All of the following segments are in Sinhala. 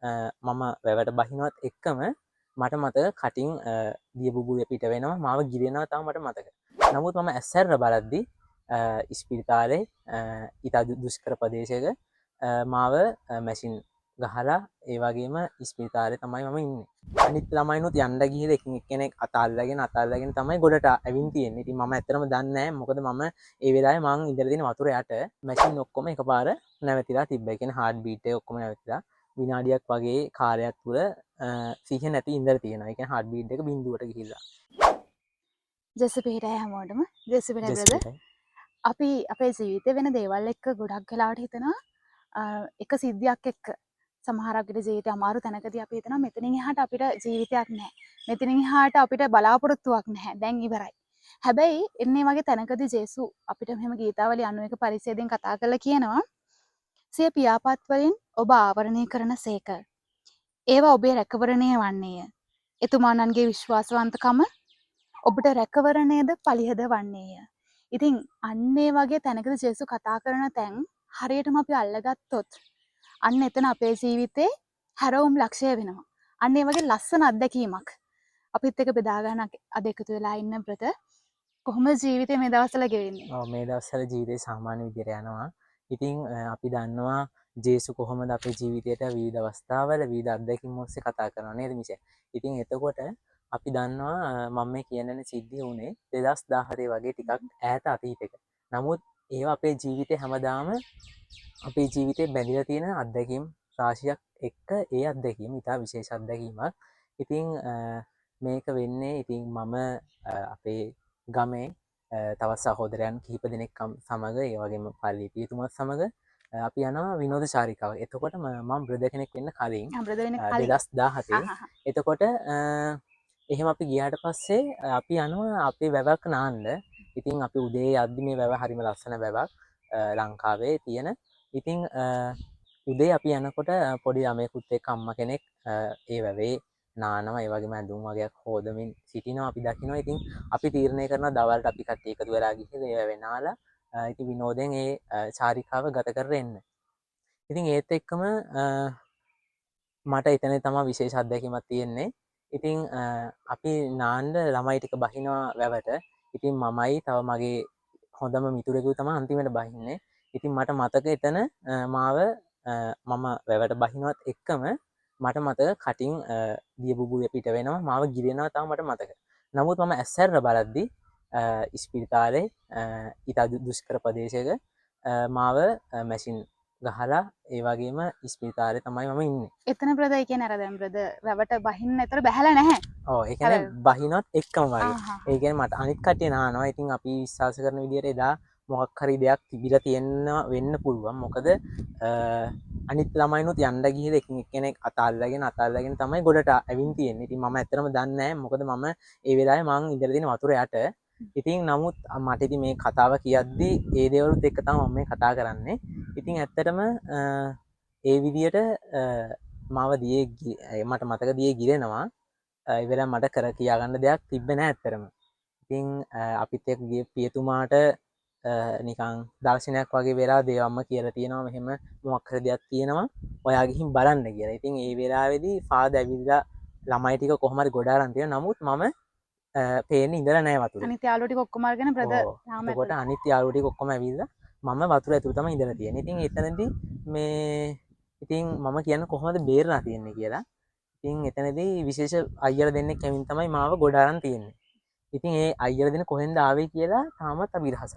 මම වැවට බහිනවත් එක්කම මට මතක කටින් දිය බුබුල පිට වෙනවා මාව ගිරෙනවා තම මට මතක. නමුත් මම ඇස්සැරර බලද්දි ඉස්පිරිතාලේ ඉතා දුෂ්කර ප්‍රදේශයක මාව මැසින් ගහලා ඒවාගේම ඉස්පිරිතාලේ තමයි මම ඉන්නේ. අනිත් ළමයිනුත් යන්න ගිහලා එකින් එක්කෙනෙක් අතාල්ලාගෙන තමයි ගොඩට ඇවිත් තියෙන්නේ. ඉතින් මම ඇත්තටම දන්නේ නැහැ මොකද මම ඒ වෙලාවේ මං ඉඳලා තියෙන වතුර යට මැෂින් ඔක්කොම එකපාර නැවතිලා තිබ්බා. ඒ කියන්නේ හાર્ට් බීට් එක ඔක්කොම නැවතිලා විනාඩියක් වගේ කාලයක් තුර සිහිය නැති ඉඳලා තියෙනවා. ඒ කියන්නේ හાર્ට් බීට් එක බිඳුවට ගිහිල්ලා. ජෙසිපිටයි හැමෝටම ජෙසිපිට බ්‍රදර් අපි අපේ ජීවිතේ වෙන දේවල් එක්ක ගොඩක් වෙලාවට හිතනවා එක සිද්ධියක් එක්ක සමහර අපිට ජීවිතේ අමාරු තැනකදී අපි හිතනවා මෙතනින් එහාට අපිට ජීවිතයක් නැහැ. මෙතනින් එහාට අපිට බලාපොරොත්තුවක් නැහැ. දැන් ඉවරයි. හැබැයි එන්නේ වගේ තැනකදී ජේසු අපිට මෙහෙම ගීතාවලිය 91 පරිච්ඡේදයෙන් කතා කරලා කියනවා සිය පියාපත් වලින් ඔබ ආවරණය කරන සේක. ඒවා ඔබේ රැකවරණය වන්නේය. එතුමාණන්ගේ විශ්වාසවන්තකම ඔබට රැකවරණයද පලිහද වන්නේය. ඉතින් අන්නේ වගේ තැනකද ජේසු කතා කරන තැන් හරියටම අපි අල්ලගත්තොත් අන්න එතන අපේ ජීවිතේ හැරවුම් ලක්ෂය වෙනවා. අන්න ඒ වගේ ලස්සන අත්දැකීමක් අපිත් එක්ක බෙදා ගන්න අද එකතු වෙලා ඉන්න බ්‍රදර් කොහොමද ජීවිතේ මේ දවස්වල ගෙවෙන්නේ? ඔව් මේ දවස්වල ජීවිතේ සාමාන්‍ය විදිහට යනවා. ඉතින් අපි දන්නවා ජේසු කොහොමද අපේ ජීවිතයට විවිධ අවස්ථාවල විවිධ අත්දැකීම් ඔස්සේ කතා කරනවා නේද මිෂේ? ඉතින් එතකොට අපි දන්නවා මම මේ කියන සිද්ධිය උනේ 2017 වගේ ටිකක් ඈත අතීතයක. නමුත් ඒවා අපේ ජීවිතේ හැමදාම අපේ ජීවිතේ බැඳිලා තියෙන අත්දැකීම් රාශියක් එක්ක ඒ අත්දැකීම් ඉතා විශේෂ අත්දැකීමක්. ඉතින් මේක වෙන්නේ ඉතින් මම අපේ ගමේ තවත් සහෝදරයන් කිහිප දෙනෙක් සමග ඒ වගේම පල්ලි පියතුමත් සමග අපි යනවා විනෝද චාරිකාවක්. එතකොට මම බ්‍රදර් කෙනෙක් වෙන්න කලින් 2017 එතකොට එහෙම අපි ගියාට පස්සේ අපි යනවා අපේ වැවක් නාන්න. ඉතින් අපි උදේ යද්දි මේ වැව හරිම ලස්සන වැවක් ලංකාවේ තියෙන. ඉතින් උදේ අපි යනකොට පොඩි ළමයෙකුත් එක්ක අම්මා කෙනෙක් ඒ වැවේ නානවා ඒ වගේම ඇඳුම් වගේක් හොදමින් සිටිනවා අපි දකිනවා. ඉතින් අපි තීරණය කරනවා දවල්ට අපි කට්ටිය එකතු වෙලා ගිහින් ඒ වැවේ නාලා ඉතින් විනෝදයෙන් ඒ චාරිකාව ගත කරගෙන එන්න. ඉතින් ඒත් එක්කම මට එතන තමයි විශේෂ අත්දැකීමක් තියෙන්නේ. ඉතින් අපි නාන්න ළමයි ටික බහිනවා වැවට. ඉතින් මමයි තව මගේ හොඳම මිතුරෙකුයි තමයි අන්තිමට බහින්නේ. ඉතින් මට මතක එතන මාව මම වැවට බහිනවත් එක්කම මට මතක කටින් දිය බුබුල පිට වෙනවා මාව ගිරෙනවා තමයි මට මතක. නමුත් මම ඇස්සැරර බලද්දි ඉස්පිරිතාලේ ඉතා දුෂ්කර ප්‍රදේශයක මාව මැෂින් ගහලා ඒ වගේම ඉස්පිරිතාලේ තමයි මම ඉන්නේ. එතන බ්‍රදර් ඒ කියන්නේ අර දැන් බ්‍රදර් රැවට බහින්න ඇතර බැහැලා නැහැ. ඔව් ඒ කියන්නේ බහිනවත් එක්කම වගේ. ඒ කියන්නේ මට අනිත් කට්ටිය නානවා. ඉතින් අපි විශ්වාස කරන විදිහට එදා මොකක් හරි දෙයක් තිබිලා තියෙන්න වෙන්න පුළුවන්. මොකද අනිත් ළමයිනුත් යන්න ගිහලා එකින් එක්කෙනෙක් අතාල්ලාගෙන තමයි ගොඩට ඇවිත් තියෙන්නේ. ඉතින් මම ඇත්තටම දන්නේ නැහැ. මොකද මම ඒ වෙලාවේ මං ඉඳලා තියෙන වතුර යට. ඉතින් නමුත් මට ඉතින් මේ කතාව කියද්දි ඒ දේවලුත් එක්ක තමයි මම මේ කතා කරන්නේ. ඉතින් ඇත්තටම ඒ විදියට මාව මට මතක දියේ ගිරෙනවා. ඒ වෙලාව මට කර කියාගන්න දෙයක් තිබ්බේ නැහැ ඇත්තටම. ඉතින් අපිත් එක්ක ගිය පියතුමාට නිකන් දර්ශනයක් වගේ වෙලා දේවම්ම කියලා තියෙනවා මෙහෙම මොකක් හරි දෙයක් තියෙනවා ඔයා ගිහින් බලන්න කියලා. ඉතින් ඒ වෙලාවේදී ෆාදර් ඇවිල්ලා ළමයි ටික කොහොම හරි ගොඩ අරන් තියෙනවා. නමුත් මම පේන්නේ ඉඳලා නැහැ වතුරේ. අනිත් යාළුවෝ ටික ඔක්කොම අරගෙන බ්‍රදර් තාම එතකොට අනිත් යාළුවෝ ටික ඔක්කොම ඇවිල්ලා මම වතුර ඇතුළේ තමයි ඉඳලා තියෙන්නේ. ඉතින් එතනදී ඉතින් මම කියන්නේ කොහොමද බේරලා තියෙන්නේ කියලා. ඉතින් එතනදී විශේෂ අයියලා දෙන්නෙක් ඇවිත් තමයි මාව ගොඩ අරන් තියෙන්නේ. ඉතින් ඒ අයියලා දෙන කොහෙන්ද ආවේ කියලා තාමත් අවිරහසක්.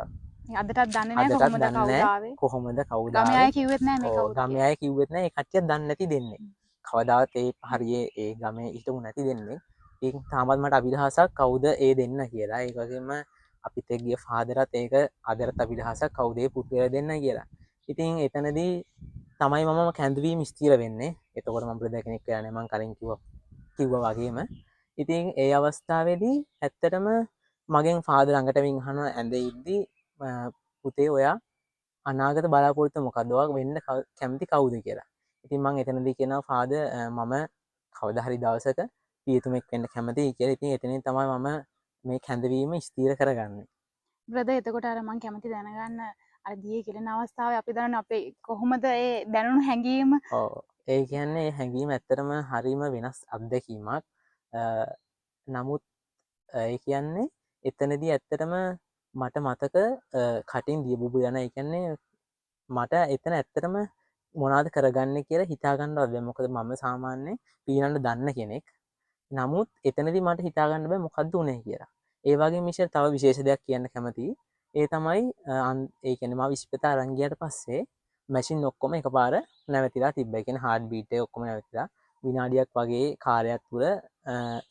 අදටත් දන්නේ නැහැ කොහොමද කවුද ආවේ. ගමේ අය කිව්වෙත් නැහැ මේ කවුද. ගමේ අය කිව්වෙත් නැහැ. ඒ කට්ටිය දන්නේ නැති දෙන්නේ. කවදාවත් ඒ හරියේ ඒ ගමේ හිටපු නැති දෙන්නේ. ඉතින් තාමත් මට අවිරහසක් කවුද ඒ දෙන්න කියලා. ඒ වගේම අපිත් එක්ක ගිය ෆාදරත් ඒක අදටත් අවිරහසක් කවුද ඒ පුත්‍රයා දෙන්න කියලා. ඉතින් එතනදී තමයි මම කැඳවීම ස්ථිර වෙන්නේ. එතකොට මම බ්‍රදර් කෙනෙක් කියන්නේ මම කලින් කිව්වා වගේම. ඉතින් ඒ අවස්ථාවේදී ඇත්තටම මගෙන් ෆාදර් ළඟටමින් අහනවා ඇඳේ ඉද්දි පුතේ ඔයා අනාගත බලාපොරොත්තු මොකක්ද? ඔයා වෙන්න කැමති කවුද කියලා. ඉතින් මම එතනදී කියනවා ෆාදර් මම කවදා හරි දවසක පියතුමෙක් වෙන්න කැමතියි කියලා. ඉතින් එතනින් තමයි මම මේ කැඳවීම ස්ථිර කරගන්නේ. බ්‍රදර් එතකොට අර මම කැමති දැනගන්න අර දියේ කිරෙන අවස්ථාවේ අපි දන්න අපේ කොහොමද ඒ දැනුණු හැඟීම ඒ කියන්නේ හැඟීම ඇත්තරම හරිම වෙනස් අත්දැකීමක්. නමුත් ඒ කියන්නේ එතනදී ඇත්තටම මට මතක කටින් දිය බුබු යන ඒ කියන්නේ මට එතන ඇත්තටම මොනවද කරගන්නේ කියලා හිතාගන්නවත් බැහැ. මොකද මම සාමාන්‍යයෙන් පීනන්න දන්න කෙනෙක්. නමුත් එතනදී මට හිතාගන්න බෑ මොකද්ද උනේ කියලා. ඒ වගේ මිෂර් තව විශේෂ දෙයක් කියන්න කැමතියි. ඒ තමයි ඒ කියන්නේ මම ඉස්පිරිතාල අරන් ගියාට පස්සේ මැෂින් ඔක්කොම එකපාර නැවතිලා තිබ්බා. ඒ කියන්නේ හાર્ට් බීට් එක ඔක්කොම නැවතිලා විනාඩියක් වගේ කාලයක් තුර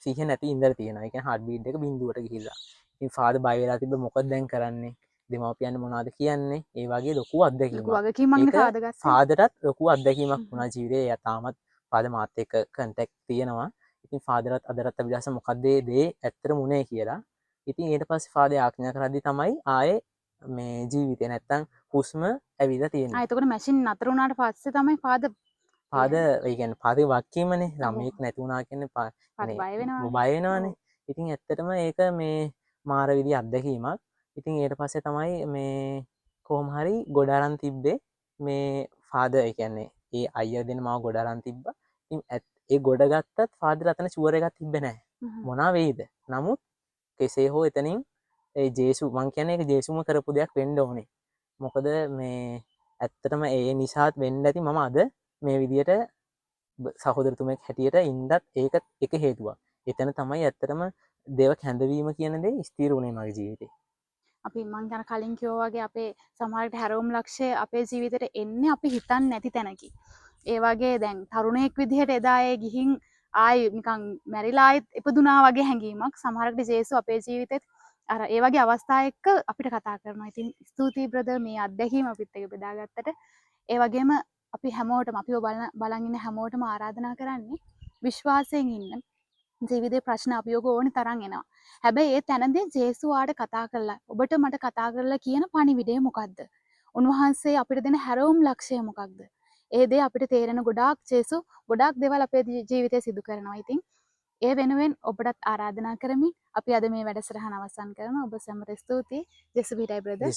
සිහිය නැති ඉඳලා තියෙනවා. ඒ කියන්නේ හાર્ට් බීට් එක බිඳුවට ගිහිල්ලා. ඉතින් ෆාදර් බය වෙලා තිබ්බ මොකද දැන් කරන්නේ? දෙමව්පියන්ට මොනවද කියන්නේ? ඒ වගේ ලොකු අත්දැකීමක්. ලොකු වගකීමක්නේ ඒක ෆාදර් ගත්තේ. ෆාදරටත් ලොකු අත්දැකීමක් වුණා ජීවිතේ. එයා තාමත් ෆාදර් මාත් එක්ක කන්ටැක්ට් තියෙනවා. ඉතින් ෆාදරත් අදටත් අපි දැස මොකක්ද මේ දේ ඇත්තටම උනේ කියලා. ඉතින් ඊට පස්සේ ෆාදර් ආඥා කරද්දි තමයි ආයේ මේ ජීවිතේ නැත්තම් හුස්ම ඇවිල්ලා තියෙන්නේ. එතකොට මැෂින් නතර වුණාට පස්සේ තමයි ෆාදර් ෆාදර් ඒ කියන්නේ ෆාදර් වගකීමනේ ඔව්. ළමයෙක් නැති වුණා කියන්නේ ෆාදර් බය වෙනවානේ. බය වෙනවනේ. ඉතින් ඇත්තටම ඒක මේ මාර විදිහ අත්දැකීමක්. ඉතින් ඊට පස්සේ තමයි මේ කොහොම හරි ගොඩ අරන් තිබ්බේ මේ ෆාදර් ඒ කියන්නේ ඒ අයියා දෙන්න මාව ගොඩ අරන් තිබ්බා. ඉතින් ඒ ගොඩ ගත්තත් ෆාදර් අතන ෂුවර් එකක් තිබ්බේ නැහැ. මොනවා වෙයිද? නමුත් කෙසේ හෝ එතනින් ඒ ජේසු මං කියන්නේ ඒක ජේසුම කරපු දෙයක් වෙන්න ඕනේ. මොකද මේ ඇත්තටම ඒ නිසාත් වෙන්න ඇති මම අද මේ විදියට සහෝදරතුමෙක් හැටියට ඉන්නත් ඒක එක හේතුවක්. එතන තමයි ඇත්තටම දේව කැඳවීම කියන දේ ස්ථිර වුණේ මගේ ජීවිතේ. අපි මං යන කලින් කිව්වා වගේ අපේ සමහරට හැරවුම් ලක්ෂය අපේ ජීවිතේට එන්නේ අපි හිතන්නේ නැති තැනකින්. ඒ වගේ දැන් තරුණයෙක් විදිහට එදා ඒ ගිහින් ආයි නිකන් මැරිලා ආයෙත් ඉපදුනා වගේ හැඟීමක් සමහරකට ජේසු අපේ ජීවිතෙත් අර ඒ වගේ අවස්ථා එක්ක අපිට කතා කරනවා. ඉතින් ස්තුතියි බ්‍රදර් මේ අත්දැකීම අපිත් එක්ක බෙදාගත්තට. ඒ වගේම අපි හැමෝටම අපිව බලන් ඉන්න හැමෝටම ආරාධනා කරන්නේ විශ්වාසයෙන් ඉන්න. ජීවිතේ ප්‍රශ්න අභියෝග ඕනි තරම් එනවා. හැබැයි ඒ තැනදී ජේසු ආට කතා කරලා ඔබට මට කතා කරලා කියන පණිවිඩය මොකක්ද? උන්වහන්සේ අපිට දෙන හැරවුම් ලක්ෂය මොකක්ද? ඒ දේ අපිට තේරෙන ගොඩාක් ජේසු ගොඩාක් දේවල් අපේ ජීවිතේ සිදු කරනවා. ඉතින් ඒ වෙනුවෙන් ඔබටත් ආරාධනා කරමින් අපි අද මේ වැඩසටහන අවසන් කරනවා. ඔබ සැමට ස්තුතියි. ජේසු පිටයි බ්‍රදර්.